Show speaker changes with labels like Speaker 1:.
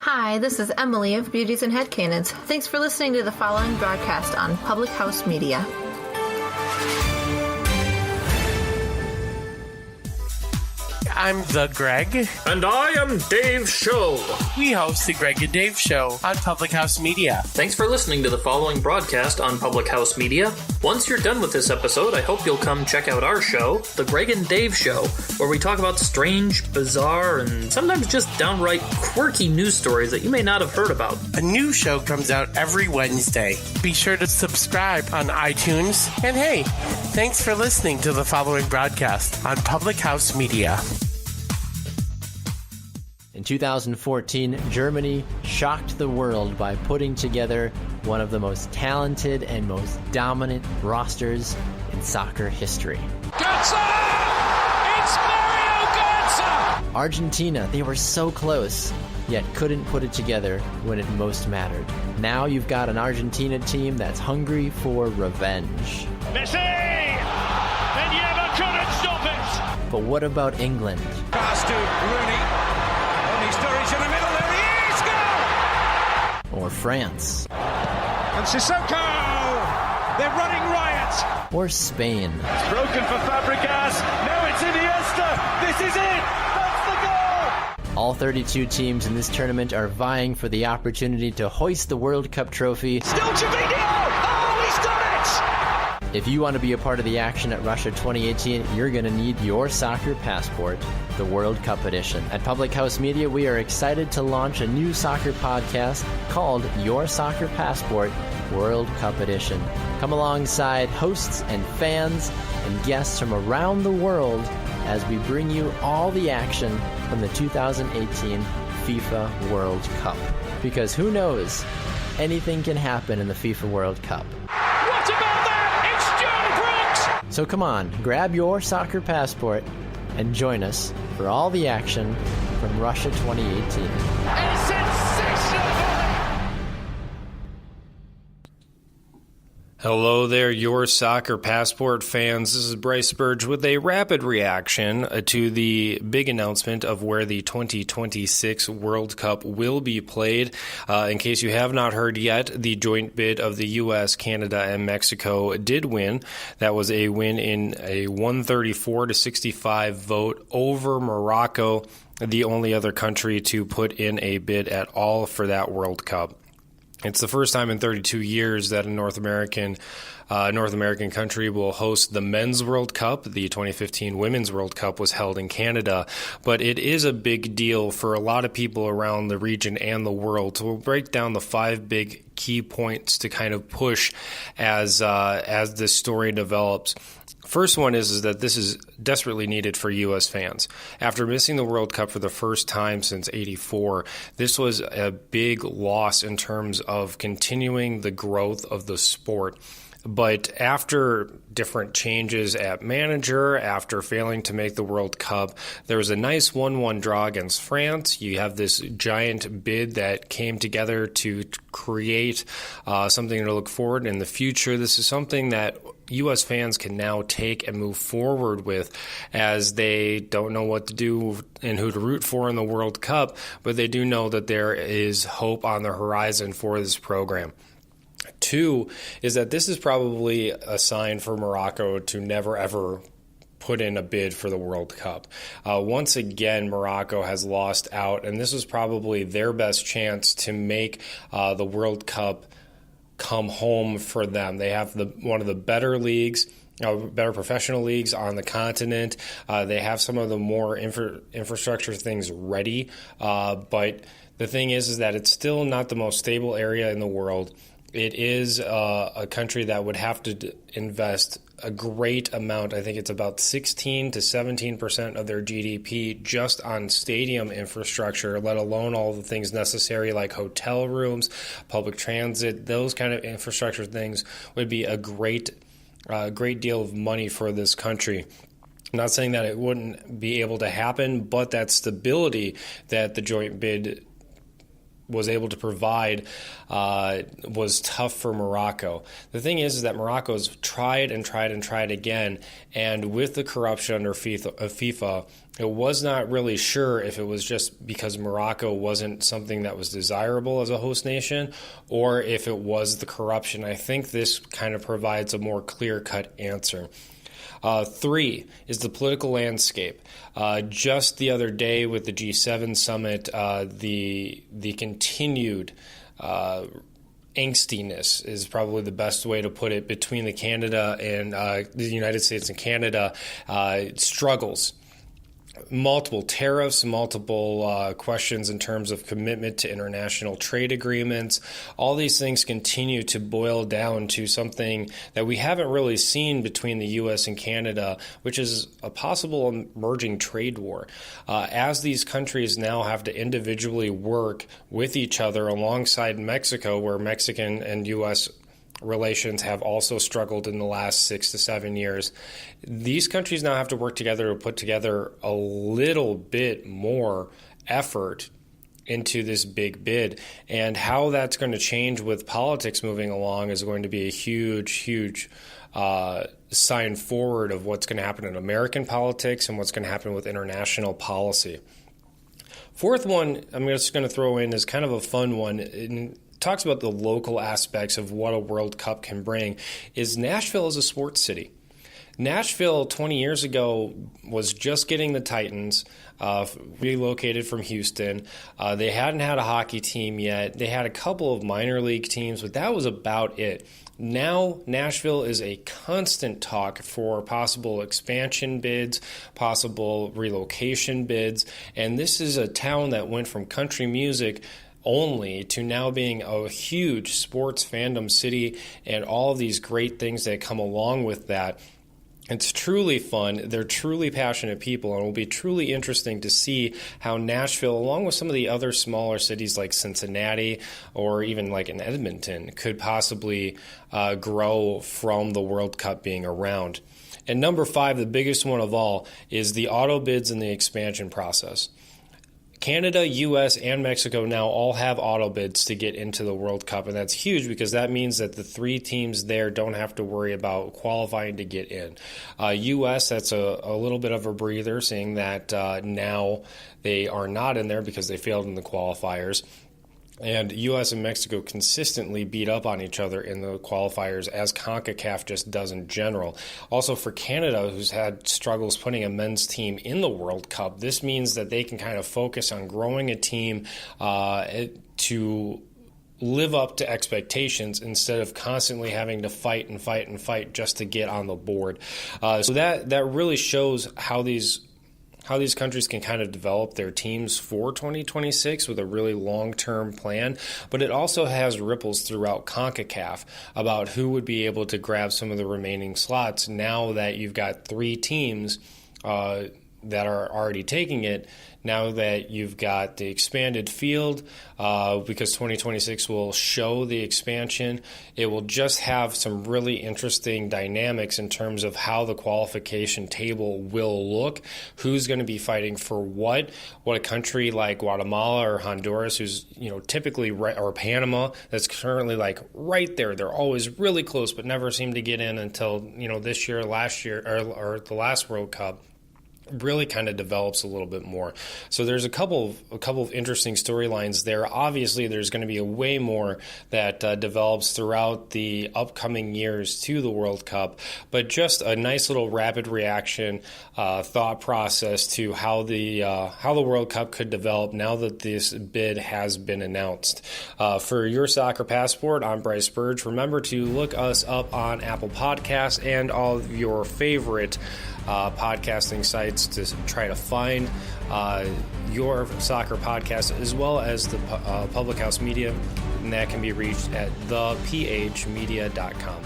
Speaker 1: Hi, this is Emily of Beauties and Headcanons. Thanks for listening to the following broadcast on Public House Media.
Speaker 2: I'm the Greg.
Speaker 3: And I am Dave Show.
Speaker 2: We host the Greg and Dave Show on Public House Media.
Speaker 3: Thanks for listening to the following broadcast on Public House Media. Once you're done with this episode, I hope you'll come check out our show, The Greg and Dave Show, where we talk about strange, bizarre, and sometimes just downright quirky news stories that you may not have heard about.
Speaker 2: A new show comes out every Wednesday. Be sure to subscribe on iTunes. And hey, thanks for listening to the following broadcast on Public House Media.
Speaker 4: In 2014, Germany shocked the world by putting together one of the most talented and most dominant rosters in soccer history.
Speaker 5: Götze! It's Mario Götze!
Speaker 4: Argentina, they were so close, yet couldn't put it together when it most mattered. Now you've got an Argentina team that's hungry for revenge.
Speaker 5: Messi! And Yeva couldn't stop it!
Speaker 4: But what about England?
Speaker 5: Pass to Rooney. Sturridge in the middle, there he is! Goal!
Speaker 4: Or France?
Speaker 5: And Sissoko! They're running riot!
Speaker 4: Or Spain?
Speaker 5: It's broken for Fabregas. Now it's Iniesta. This is it. That's the goal.
Speaker 4: All 32 teams in this tournament are vying for the opportunity to hoist the World Cup trophy.
Speaker 5: Still Gervinho. Oh, he's done it.
Speaker 4: If you want to be a part of the action at Russia 2018, you're going to need your soccer passport, the World Cup edition. At Public House Media, we are excited to launch a new soccer podcast called Your Soccer Passport World Cup Edition. Come alongside hosts and fans and guests from around the world as we bring you all the action from the 2018 FIFA World Cup. Because who knows, anything can happen in the FIFA World Cup.
Speaker 5: What about that? It's John Brooks!
Speaker 4: So come on, grab your soccer passport and join us for all the action from Russia 2018.
Speaker 5: A sensational!
Speaker 3: Hello there, Your Soccer Passport fans. This is Brice Burge with a rapid reaction to the big announcement of where the 2026 World Cup will be played. In case you have not heard yet, the joint bid of the U.S., Canada, and Mexico did win. That was a win in a 134-65 vote over Morocco, the only other country to put in a bid at all for that World Cup. It's the first time in 32 years that a North American country will host the Men's World Cup. The 2015 Women's World Cup was held in Canada, but it is a big deal for a lot of people around the region and the world. So we'll break down the 5 big key points to kind of push as this story develops. First one is that this is desperately needed for U.S. fans. After missing the World Cup for the first time since '84, this was a big loss in terms of continuing the growth of the sport. But after different changes at manager, after failing to make the World Cup, there was a nice 1-1 draw against France. You have this giant bid that came together to create something to look forward in the future. This is something that U.S. fans can now take and move forward with as they don't know what to do and who to root for in the World Cup, but they do know that there is hope on the horizon for this program. 2 is that this is probably a sign for Morocco to never, ever put in a bid for the World Cup. Once again, Morocco has lost out, and this was probably their best chance to make the World Cup come home for them. They have one of the better leagues, better professional leagues on the continent. They have some of the more infrastructure things ready, but the thing is that it's still not the most stable area in the world. It is a country that would have to invest a great amount. I think it's about 16 to 17% of their GDP just on stadium infrastructure, let alone all the things necessary like hotel rooms, public transit. Those kind of infrastructure things would be a great deal of money for this country. I'm not saying that it wouldn't be able to happen, but that stability that the joint bid was able to provide was tough for Morocco. The thing is that Morocco's tried and tried and tried again, and with the corruption under FIFA, it was not really sure if it was just because Morocco wasn't something that was desirable as a host nation, or if it was the corruption. I think this kind of provides a more clear-cut answer. 3 is the political landscape. Just the other day with the G7 summit, the continued angstiness is probably the best way to put it between the Canada and the United States and Canada struggles. Multiple tariffs, multiple questions in terms of commitment to international trade agreements. All these things continue to boil down to something that we haven't really seen between the U.S. and Canada, which is a possible emerging trade war. As these countries now have to individually work with each other alongside Mexico, where Mexican and U.S. relations have also struggled in the last 6 to 7 years. These countries now have to work together to put together a little bit more effort into this big bid. And how that's going to change with politics moving along is going to be a huge sign forward of what's going to happen in American politics and what's going to happen with international policy. Fourth one I'm just going to throw in is kind of a fun one. It talks about the local aspects of what a World Cup can bring, is Nashville is a sports city. Nashville 20 years ago was just getting the Titans relocated from Houston. They hadn't had a hockey team yet. They had a couple of minor league teams, but that was about it. Now Nashville is a constant talk for possible expansion bids, possible relocation bids, and this is a town that went from country music only to now being a huge sports fandom city and all of these great things that come along with that. It's truly fun. They're truly passionate people, and it will be truly interesting to see how Nashville, along with some of the other smaller cities like Cincinnati or even like in Edmonton, could possibly grow from the World Cup being around. And number 5, the biggest one of all, is the auto bids and the expansion process. Canada, U.S., and Mexico now all have auto bids to get into the World Cup, and that's huge because that means that the 3 teams there don't have to worry about qualifying to get in. U.S., that's a little bit of a breather, seeing that now they are not in there because they failed in the qualifiers. And U.S. and Mexico consistently beat up on each other in the qualifiers, as CONCACAF just does in general. Also for Canada, who's had struggles putting a men's team in the World Cup, this means that they can kind of focus on growing a team to live up to expectations instead of constantly having to fight and fight and fight just to get on the board. So that really shows how these countries can kind of develop their teams for 2026 with a really long-term plan, but it also has ripples throughout CONCACAF about who would be able to grab some of the remaining slots now that you've got 3 teams that are already taking it. Now that you've got the expanded field, because 2026 will show the expansion, it will just have some really interesting dynamics in terms of how the qualification table will look, who's going to be fighting for what a country like Guatemala or Honduras, who's typically or Panama, that's currently like right there. They're always really close, but never seem to get in until this year, last year, or the last World Cup. Really kind of develops a little bit more. So there's a couple of interesting storylines there. Obviously, there's going to be a way more that develops throughout the upcoming years to the World Cup, but just a nice little rapid reaction thought process to how the World Cup could develop now that this bid has been announced. For your soccer passport, I'm Brice Burge. Remember to look us up on Apple Podcasts and all of your favorite podcasting sites to try to find your soccer podcast, as well as the Public House Media, and that can be reached at thephmedia.com.